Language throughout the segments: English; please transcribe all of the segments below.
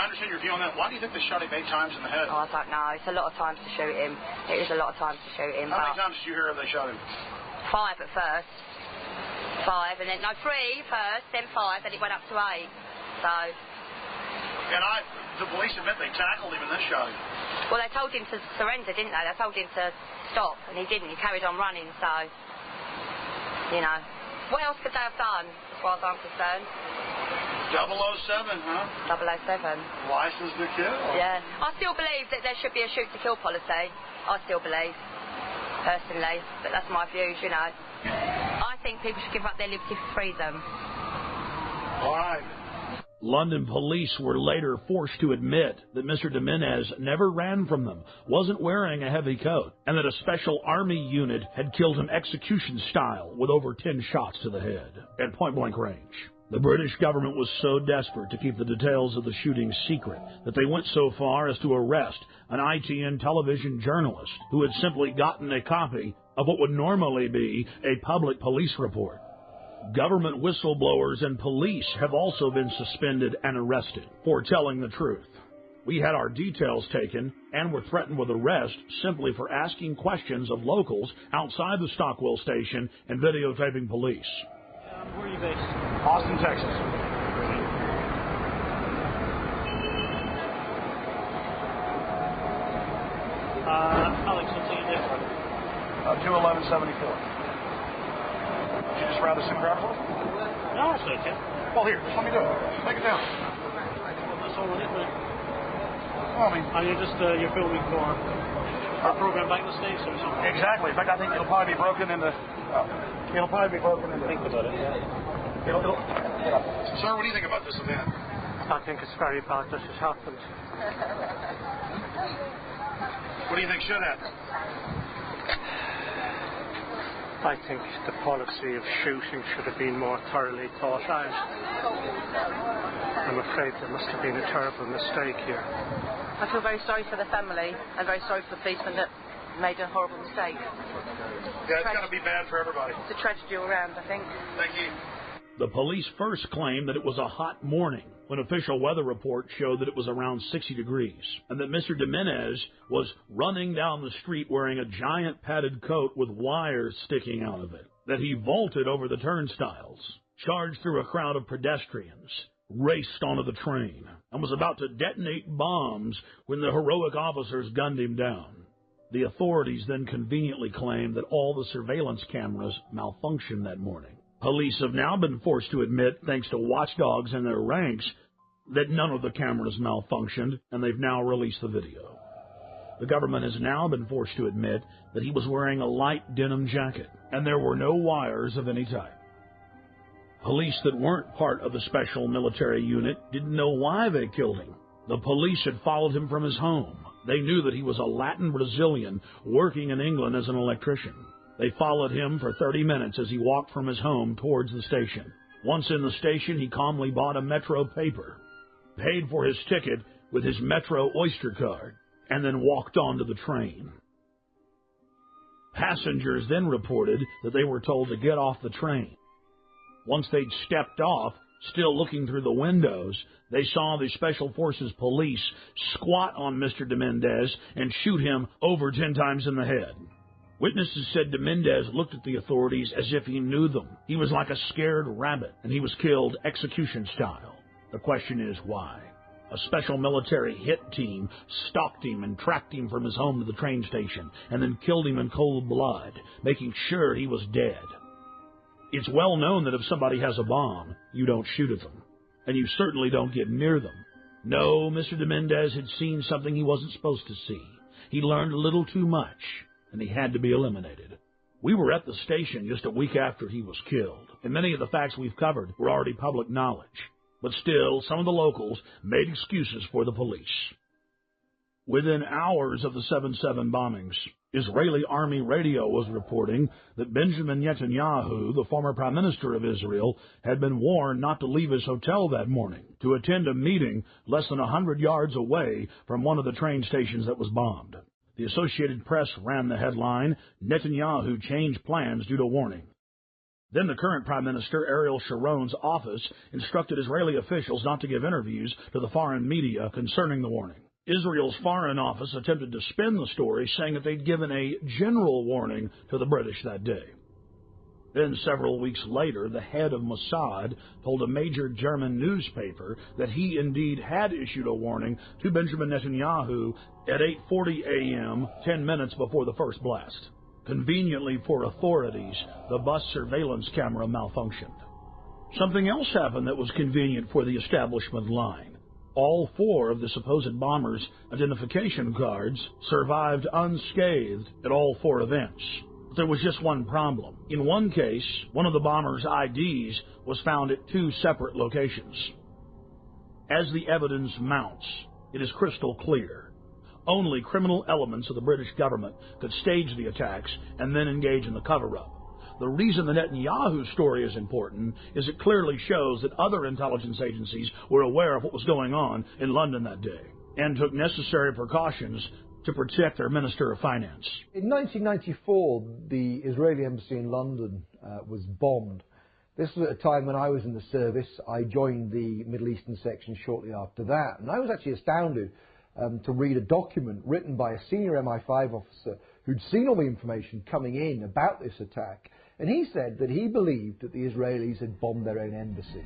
I understand your view on that. Why do you think they shot him 8 times in the head? Oh, I don't know. It's a lot of times to shoot him. It is a lot of times to shoot him. How many times did you hear they shot him? 5 at first. 5, and then, no, 3 first, then 5, then it went up to 8. So... And the police admit they tackled him and then shot him. Well, they told him to surrender, didn't they? They told him to stop, and he didn't. He carried on running, so... You know. What else could they have done, as far as I'm concerned? 007, huh? 007. License to kill. Yeah. I still believe that there should be a shoot-to-kill policy. I still believe, personally. But that's my views, you know. I think people should give up their liberty for freedom. All right. London police were later forced to admit that Mr. Jimenez never ran from them, wasn't wearing a heavy coat, and that a special army unit had killed him execution style with over 10 shots to the head at point-blank range. The British government was so desperate to keep the details of the shooting secret that they went so far as to arrest an ITN television journalist who had simply gotten a copy of what would normally be a public police report. Government whistleblowers and police have also been suspended and arrested for telling the truth. We had our details taken and were threatened with arrest simply for asking questions of locals outside the Stockwell station and videotaping police. Where are you based? Austin, Texas. Alex, what's your name? 21174. Did you just rather some crap? No, it's okay. Well, here, just let me do it. Take it down. That's all right, mate. Well, I mean... And you're filming for our program back in the States or something? Exactly. In fact, I think it'll probably be broken into... Think about it, yeah. Sir, what do you think about this event? I think it's very bad this has happened. What do you think should happen? I think the policy of shooting should have been more thoroughly thought out. I'm afraid there must have been a terrible mistake here. I feel very sorry for the family and very sorry for the policeman that made a horrible mistake. Yeah, it's got to be bad for everybody. It's a tragedy all around, I think. Thank you. The police first claimed that it was a hot morning when official weather reports showed that it was around 60 degrees and that Mr. Jimenez was running down the street wearing a giant padded coat with wires sticking out of it, that he vaulted over the turnstiles, charged through a crowd of pedestrians, raced onto the train, and was about to detonate bombs when the heroic officers gunned him down. The authorities then conveniently claimed that all the surveillance cameras malfunctioned that morning. Police have now been forced to admit, thanks to watchdogs in their ranks, that none of the cameras malfunctioned, and they've now released the video. The government has now been forced to admit that he was wearing a light denim jacket, and there were no wires of any type. Police that weren't part of the special military unit didn't know why they killed him. The police had followed him from his home. They knew that he was a Latin Brazilian working in England as an electrician. They followed him for 30 minutes as he walked from his home towards the station. Once in the station, he calmly bought a Metro paper, paid for his ticket with his Metro Oyster card, and then walked onto the train. Passengers then reported that they were told to get off the train. Once they'd stepped off, still looking through the windows, they saw the Special Forces police squat on Mr. Jimenez and shoot him over 10 times in the head. Witnesses said Jimenez looked at the authorities as if he knew them. He was like a scared rabbit, and he was killed execution style. The question is why? A special military hit team stalked him and tracked him from his home to the train station, and then killed him in cold blood, making sure he was dead. It's well known that if somebody has a bomb, you don't shoot at them, and you certainly don't get near them. No, Mr. Jimenez had seen something he wasn't supposed to see. He learned a little too much, and he had to be eliminated. We were at the station just a week after he was killed, and many of the facts we've covered were already public knowledge. But still, some of the locals made excuses for the police. Within hours of the 7/7 bombings, Israeli army radio was reporting that Benjamin Netanyahu, the former prime minister of Israel, had been warned not to leave his hotel that morning to attend a meeting less than 100 yards away from one of the train stations that was bombed. The Associated Press ran the headline, "Netanyahu changed plans due to warning." Then the current Prime Minister, Ariel Sharon's office, instructed Israeli officials not to give interviews to the foreign media concerning the warning. Israel's Foreign Office attempted to spin the story, saying that they'd given a general warning to the British that day. Then, several weeks later, the head of Mossad told a major German newspaper that he indeed had issued a warning to Benjamin Netanyahu at 8:40 a.m., 10 minutes before the first blast. Conveniently for authorities, the bus surveillance camera malfunctioned. Something else happened that was convenient for the establishment line. All 4 of the supposed bombers' identification cards survived unscathed at all 4 events. But there was just one problem. In one case, one of the bombers' IDs was found at 2 separate locations. As the evidence mounts, it is crystal clear. Only criminal elements of the British government could stage the attacks and then engage in the cover-up. The reason the Netanyahu story is important is it clearly shows that other intelligence agencies were aware of what was going on in London that day and took necessary precautions to protect their Minister of Finance. In 1994, the Israeli embassy in London was bombed. This was at a time when I was in the service. I joined the Middle Eastern section shortly after that, and I was actually astounded to read a document written by a senior MI5 officer who'd seen all the information coming in about this attack, and he said that he believed that the Israelis had bombed their own embassy.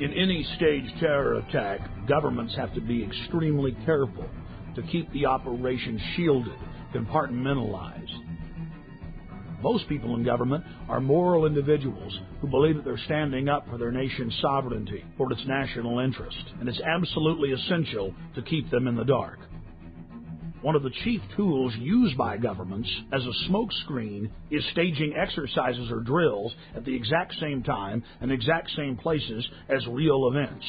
In any staged terror attack, governments have to be extremely careful to keep the operation shielded, compartmentalized. Most people in government are moral individuals who believe that they're standing up for their nation's sovereignty, for its national interest, and it's absolutely essential to keep them in the dark. One of the chief tools used by governments as a smokescreen is staging exercises or drills at the exact same time and exact same places as real events.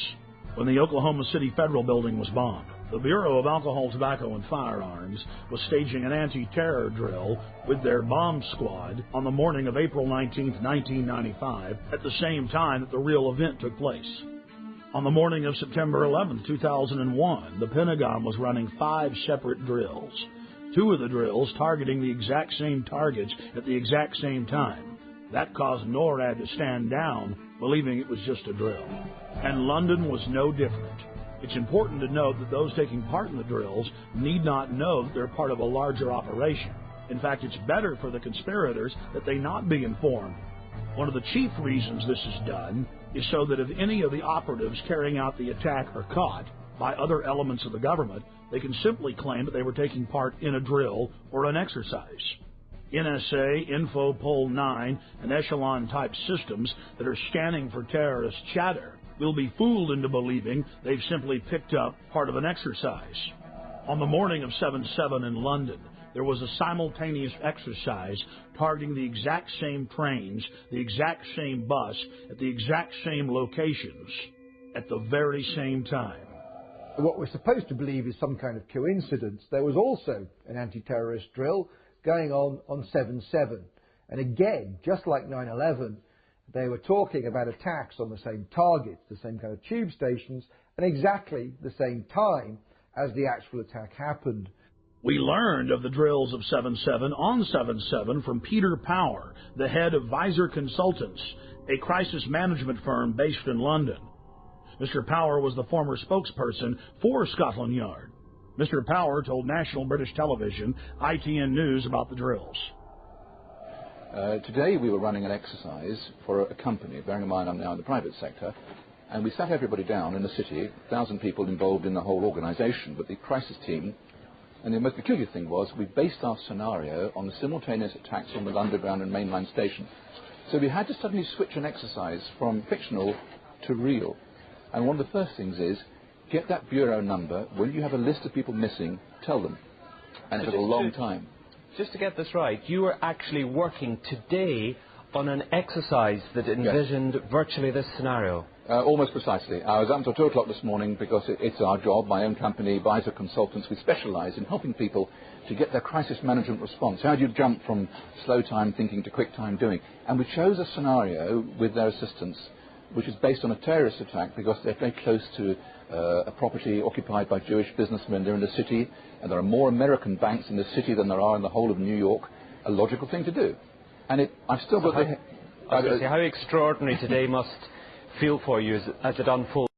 When the Oklahoma City Federal Building was bombed, the Bureau of Alcohol, Tobacco, and Firearms was staging an anti-terror drill with their bomb squad on the morning of April 19, 1995, at the same time that the real event took place. On the morning of September 11, 2001, the Pentagon was running 5 separate drills, 2 of the drills targeting the exact same targets at the exact same time. That caused NORAD to stand down, believing it was just a drill. And London was no different. It's important to note that those taking part in the drills need not know that they're part of a larger operation. In fact, it's better for the conspirators that they not be informed. One of the chief reasons this is done is so that if any of the operatives carrying out the attack are caught by other elements of the government, they can simply claim that they were taking part in a drill or an exercise. NSA, Infopol 9, and Echelon-type systems that are scanning for terrorist chatter will be fooled into believing they've simply picked up part of an exercise. On the morning of 7/7 in London, there was a simultaneous exercise targeting the exact same trains, the exact same bus, at the exact same locations, at the very same time. What we're supposed to believe is some kind of coincidence. There was also an anti-terrorist drill going on 7/7. And again, just like 9/11, they were talking about attacks on the same targets, the same kind of tube stations, and exactly the same time as the actual attack happened. We learned of the drills of 7/7 on 7/7 from Peter Power, the head of Visor Consultants, a crisis management firm based in London. Mr. Power was the former spokesperson for Scotland Yard. Mr. Power told National British Television, ITN News, about the drills. Today we were running an exercise for a company, bearing in mind I'm now in the private sector, and we sat everybody down in the city, 1,000 people involved in the whole organisation, but the crisis team, and the most peculiar thing was we based our scenario on the simultaneous attacks on the Underground and mainline station. So we had to suddenly switch an exercise from fictional to real. And one of the first things is, get that bureau number. When you have a list of people missing, tell them. And it took a long time. Just to get this right, you were actually working today on an exercise that envisioned virtually this scenario. Almost precisely. I was up until 2 o'clock this morning because it's our job, my own company, Visor Consultants. We specialise in helping people to get their crisis management response. How do you jump from slow time thinking to quick time doing? And we chose a scenario with their assistance, which is based on a terrorist attack because they're very close to a property occupied by Jewish businessmen. They're in the city, and there are more American banks in the city than there are in the whole of New York. A logical thing to do. And I've still got how extraordinary today must feel for you as it unfolds.